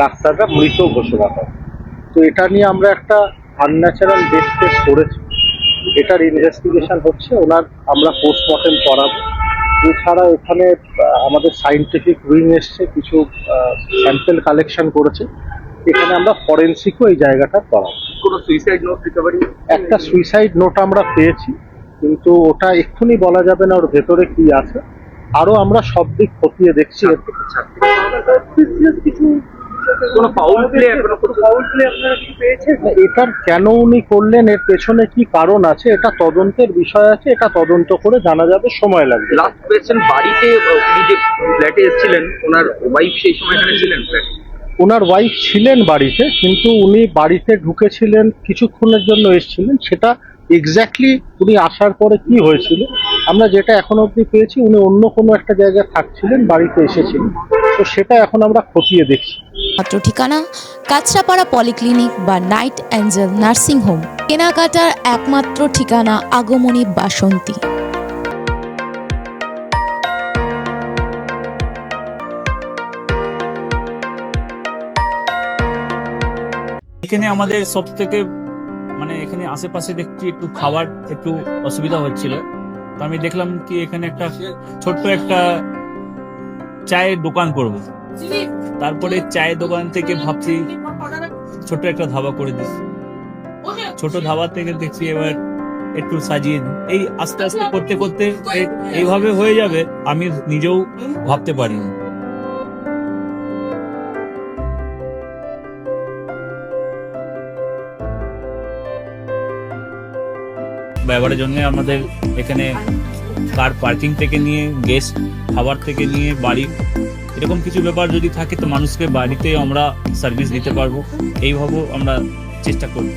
ডাক্তাররা মৃত ঘোষণা করে। তো এটা নিয়ে আমরা একটা আনন্যাচারাল ডেথ কেস করেছি, এটার ইনভেস্টিগেশন হচ্ছে। আমরা পোস্টমর্টেম করাবো। এছাড়া এখানে আমাদের সায়েন্টিফিক উইং এসছে, কিছু স্যাম্পেল কালেকশন করেছে। এখানে আমরা ফরেন্সিকও এই জায়গাটা করাবো। কোনো সুইসাইড নোট রিকভারি? একটা সুইসাইড নোট আমরা পেয়েছি, কিন্তু ওটা এক্ষুনি বলা যাবে না ওর ভেতরে কি আছে। আরো আমরা সব দিক খতিয়ে দেখছি। কিছু কোনো ফাউল প্লে, এখনো কোনো ফাউল প্লে আপনারা কি পেয়েছেন? এটার কেন উনি করলেন, এর পেছনে কি কারণ আছে, এটা তদন্তের বিষয় আছে। এটা তদন্ত করে জানা যাবে, সময় লাগবে। লাস্ট পেয়েছেন বাড়িতে, উনি যে ফ্ল্যাটে এসেছিলেন, ওনার ওয়াইফ সেই সময় এখানে ছিলেন ফ্ল্যাটে? ওনার ওয়াইফ ছিলেন বাড়িতে, কিন্তু উনি বাড়িতে ঢুকেছিলেন, কিছুক্ষণের জন্য এসেছিলেন। সেটা এক্স্যাক্টলি উনি আসার পরে কি হয়েছিল, আমরা যেটা এখন অবধি পেয়েছি, উনি অন্য কোনো একটা জায়গায় থাকছিলেন, বাড়িতে এসেছিলেন। তো সেটা এখন আমরা খতিয়ে দেখছি। মাত্র ঠিকানা কাঁচরাপাড়া পলিক্লিনিক বা নাইট অ্যাঞ্জেল নার্সিং হোম। কেনাকাটার একমাত্র ঠিকানা আগমনী বাসন্তী। এখানে আমাদের সব থেকে এখানে আশেপাশে দেখছি একটু খাবার একটু অসুবিধা হচ্ছিল। তো আমি দেখলাম কি এখানে একটা ছোট্ট একটা চায়ের দোকান করব। তারপরে চায়ের দোকান থেকে ভাবছি ছোট একটা ধাবা করে দিই। ছোট ধাবা থেকে দেখছি এবার একটু সাজিয়ে দিই। এই আস্তে আস্তে করতে করতে এইভাবে হয়ে যাবে, আমি নিজেও ভাবতে পারিনি। ব্যবহারের জন্য আমাদের এখানে কার পার্কিং থেকে নিয়ে গেস্ট খাবার থেকে নিয়ে বাড়ি, এরকম কিছু ব্যাপার যদি থাকে তো মানুষকে বাড়িতে আমরা সার্ভিস দিতে পারবো, এইভাবেও আমরা চেষ্টা করব।